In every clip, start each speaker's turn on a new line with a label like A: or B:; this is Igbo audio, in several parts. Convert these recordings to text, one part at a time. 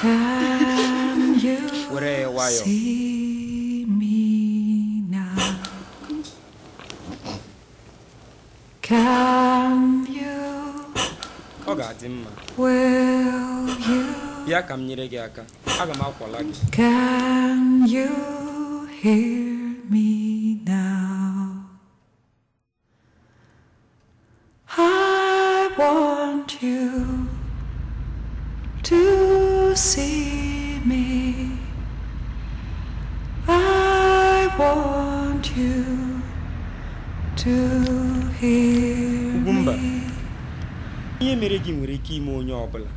A: Can you see me now? Can you? Will you? Can you hear me now? I want you to see me. I want you to hear me.
B: Ihe mere gị nwere ike ime onye ọbụla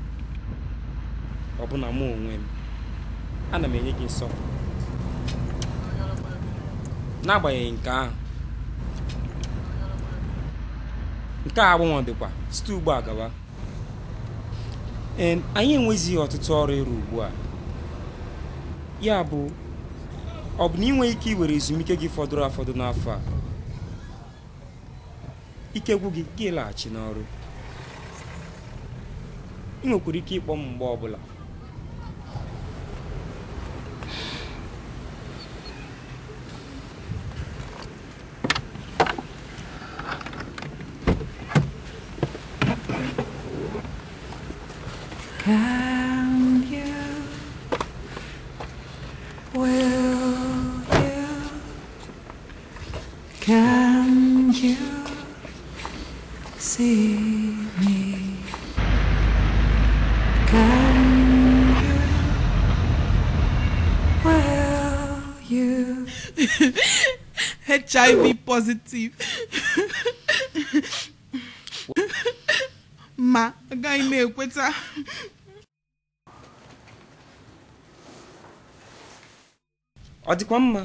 B: ọbụna mụ onwe m ana m enye gị nsọpụrụ n'agbanyeghị nke ahụ nke a agbanwe dịkwa site ugbu a gawa anyị enwezighị ọtụtụ ọrụ ịrụ ugbu a ya bụ ọ bụ na ị nwere ike iwere ezumike gị fọdụrụ afọdụ n'afọ a ike gwụ gị gị laghachi n'ọrụ ị nwekwara ike ịkpọ m mgbe ọbụla
A: Can you? Will you? Can you see me? Can you? Will you? HIV positive. Ma, agaghị m ekweta.
B: Ọ dịkwa mma?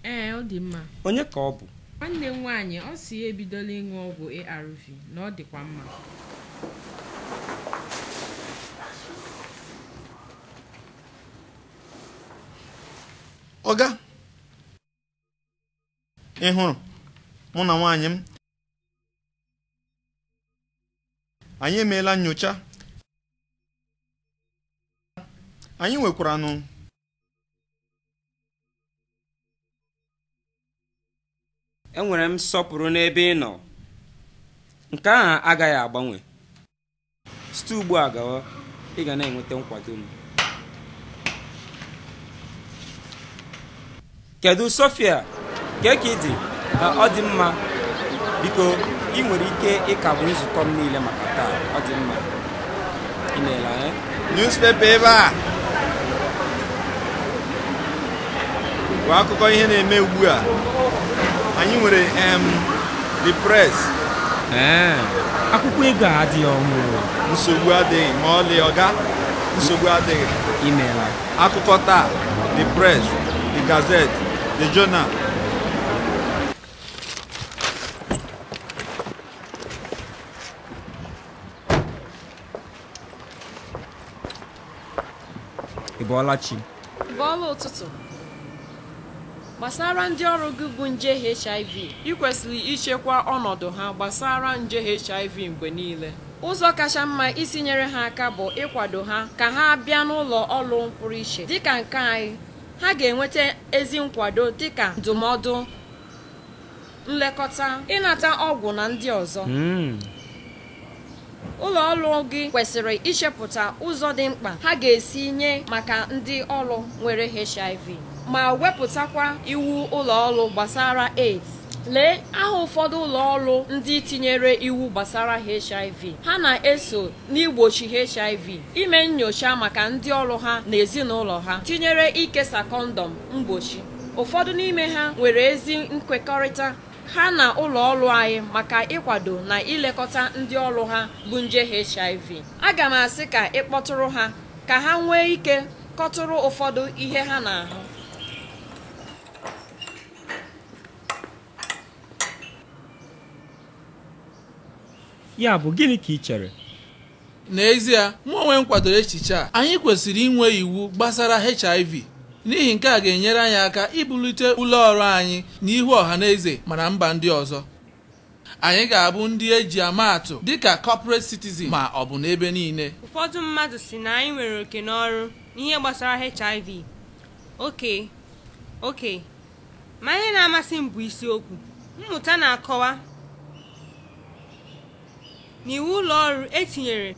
C: Ee, ọ dị mma.
B: Onye ka ọ bụ?
C: Nwanne m nwaanyị ọ si ebidola ịṅụ ọgwụ ARV na ọ dịkwa mma.
D: Ọga, ị hụrụ mụ na nwaanyị m anyị emeela nyocha anyị nwekwara
B: enwere m nsọpụrụ n'ebe ị nọ nke ahụ agaghị agbanwe site ugbu a gawa ị ga na-enweta nkwado m kedu Sofia ka ị dị ọ dị mma biko ị nwere ike ịkagbu nzukọ m niile maka taa ọ dị mma imeela
D: newspaper ebe a bụ akụkọ ihe na-eme ugbu a anyị nwere the press
B: akwụkwọ ego adịghị ọhụrụ
D: nsogbu adịghị ma ọlị ọga nsogbu adịghị
B: imeela
D: akụkọ taa the press the gazette the journal
B: Ibolachi
C: Bọọlụ ụtụtụ gbasara ndị ọrụ gị bụ nje HIV ị kwesịrị ichekwa ọnọdụ ha gbasara nje HIV mgbe niile ụzọ kacha mma isi nyere ha aka bụ ịkwado ha ka ha bịa n'ụlọ ọrụ pụrụ iche dịka nke anyị ha ga-enweta ezi nkwado dịka ndụmọdụ nlekọta ịnata ọgwụ na ndị ọzọ ụlọ ọrụ gị kwesịrị ichepụta ụzọ dị mkpa ha ga-esi nye maka ndị ọrụ nwere HIV ma wepụtakwa iwu ụlọ ọrụ gbasara AIDS lee aha ụfọdụ ụlọ ọrụ ndị tinyere iwu gbasara HIV ha na-eso n'igbochi HIV ime nnyocha maka ndị ọrụ ha na ezinụlọ ha tinyere ikesa kọndọm mgbochi ụfọdụ n'ime ha nwere ezi nkwekọrịta ha na ụlọ ọrụ anyị maka ịkwado na ilekọta ndị ọrụ ha bụ nje HIV aga m asị ka ịkpọtụrụ ha ka ha nwee ike kọtụrụ ụfọdụ ihe ha na-ahụ
B: ya bụ gịnị ka ị chere
E: n'ezie mụ onwe m kwadoro echiche a anyị kwesịrị inwe iwu gbasara HIV n'ihi nke a ga-enyere anyị aka ibulite ụlọ ọrụ anyị n'ihu ọha na eze mana mba ndị ọzọ anyị ga-abụ ndị eji amaatụ dịka corporate citizen ma ọ bụ n'ebe niile.
F: Ụfọdụ mmadụ si na anyị nwere oke n'ọrụ n'ihe gbasara HIV. Oke, ma ihe na-amasị m bụ isiokwu. Mmụta na-akọwa n'iwu ụlọ ọrụ etinyere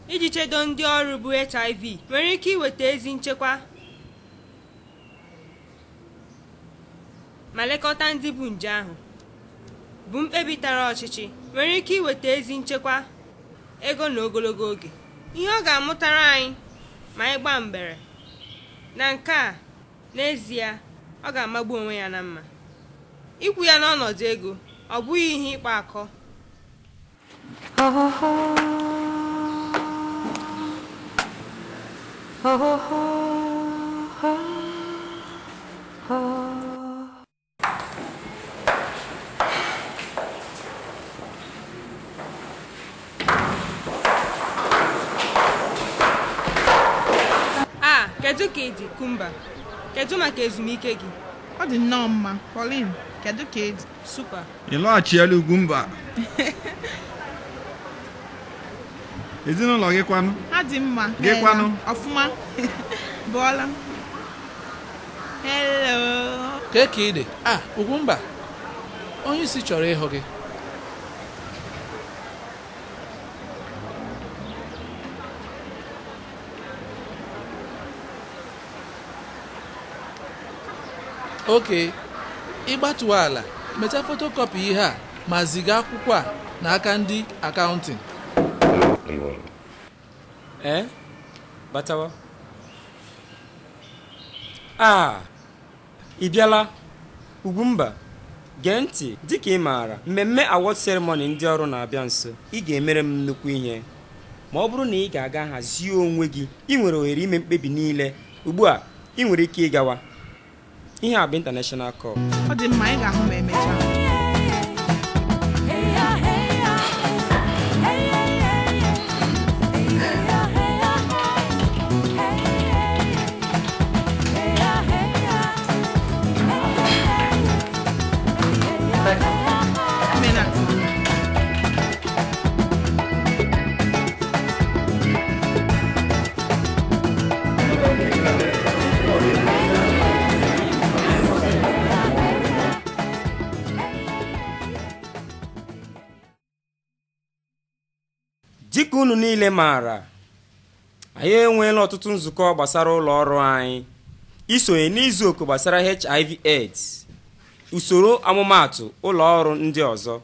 F: iji chedo ndị ọrụ bụ HIV nwere ike iweta ezi nchekwa ma lekọta ndị bụ nje ahụ, bụ mkpebi tara ọchịchị nwere ike iweta ezi nchekwa ego na ogologo oge. Ihe ọ ga-amụtara anyị ma anyị gbaa mbere na nke a n'ezie ọ ga-amagbu onwe ya na mma. Ikwu ya n'ọnọdụ ego ọ bụghị ihe ịkpa akọ. Kedu ka ịdị Kumba? Kedu maka ezumike gị?
A: Ọ dị nnọọ mma. Pauline, kedu ka ịdị?
F: Super.
D: Ị lọghachiela Ugwumba? Ezinụlọ gị kwanụ?
A: Ha dị mma.
D: Gị kwanụ?
A: Ọfụma. Bọọla. Hello.
E: Ka ịdị? Ugwumba, onye isi chọrọ ịhụ gị. Oke, ịgbatuo ala mechaa fotokọpị ihe a ma ziga akwụkwọ a n'aka ndị akaụntịn.
B: Batawa. Ị bịala? Ugwumba, gee ntị. Dịka ị maara, mmemme award ceremony ndị ọrụ na-abịa nso. Ị ga-emere m nnukwu ihe ma ọ bụrụ na ị ga-aga hazie onwe gị. Ị nwere ohere ime mkpebi niile. Ugbu a ị nwere ike ịgawa. Ihe a bụ international call.
A: Ọ dị mma, ị ga-ahụ ma emechaa.
B: Dịka unu niile maara, anyị enweela ọtụtụ nzukọ gbasara ụlọ ọrụ anyị isonye n'izu oku gbasara HIV/AIDS, usoro amụmatụ ụlọ ọrụ ndị ọzọ.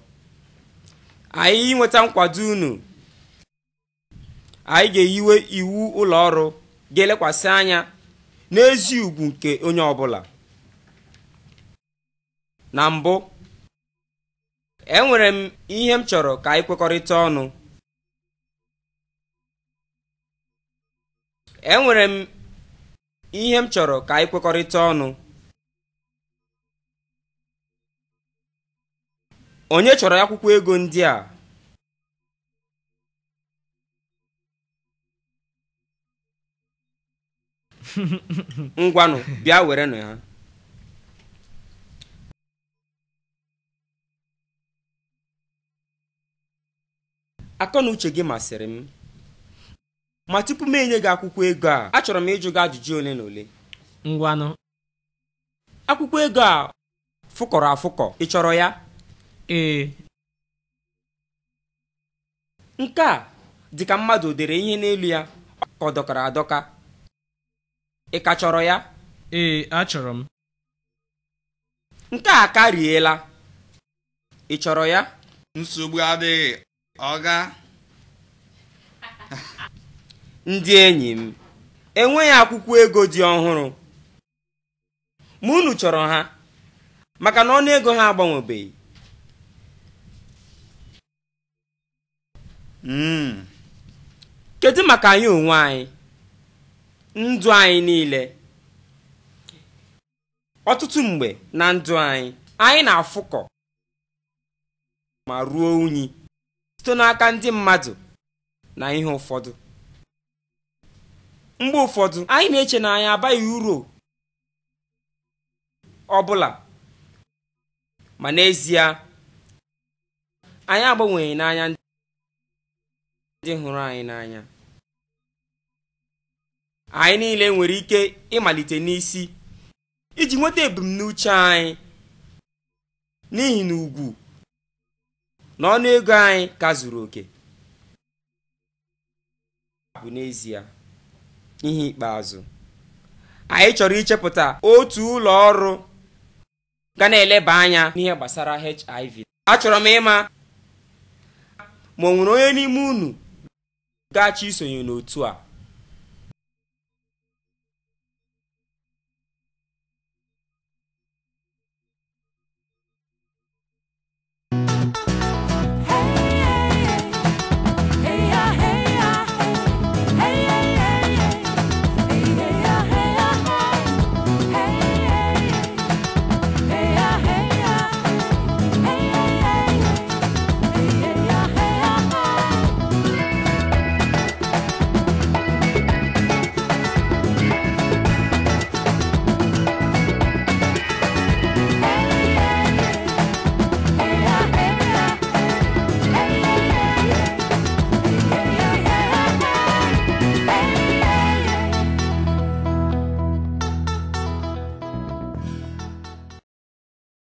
B: Anyị nweta nkwado unu, anyị ga-eyiwe iwu ụlọ ọrụ ga-elekwasị anya n'ezi ugwu nke onye ọbụla. Na mbụ, enwere m ihe m chọrọ ka anyị kwekọrịta ọnụ. Onye chọrọ akwụkwọ ego ndị a? Ngwanụ, bịa werenụ ha. Akọ na uche gị masịrị m. Ma tupu m enye gị akwụkwọ ego a, achọrọ m ịjụ gị ajụjụ ole na ole.
G: Ngwanụ.
B: Akwụkwọ ego a fụkọrọ afụkọ, ị chọrọ ya?
G: Ee.
B: Nke a dị ka mmadụ dere ihe n'elu ya ka ọ dọkara adọka. Ị ka chọrọ ya?
G: Ee, achọrọ m.
B: Nke a kariela. Ị chọrọ ya?
D: Nsogbu adịghị, ọga.
B: Ndị enyi m, enweghị akwụkwọ ego dị ọhụrụ ma unu chọrọ ha maka na ọnụ ego ha agbanwebeghị. Kedu maka anyị onwe anyị, ndụ anyị niile? Ọtụtụ mgbe na ndụ anyị na-afụkọ ma ruo unyi site n'aka ndị mmadụ na ihe ụfọdụ. Mgbe ụfọdụ anyị na-eche na anyị abaghị uru ọbụla, ma n'ezie anyị agbanweghị n'anya ndị hụrụ anyị n'anya. Anyị niile nwere ike ịmalite n'isi iji nweta ebumnuche anyị, n'ihi na ugwu na ọnụego anyị ka zuru oke. Bụ n'ezie ihe ikpeazụ, anyị chọrọ ichepụta otu ụlọ ọrụ ga na-eleba anya n'ihe gbasara HIV. Achọrọ m ịma ma ọ nwere onye n'ime unu ga-achọ isonye n'otu a.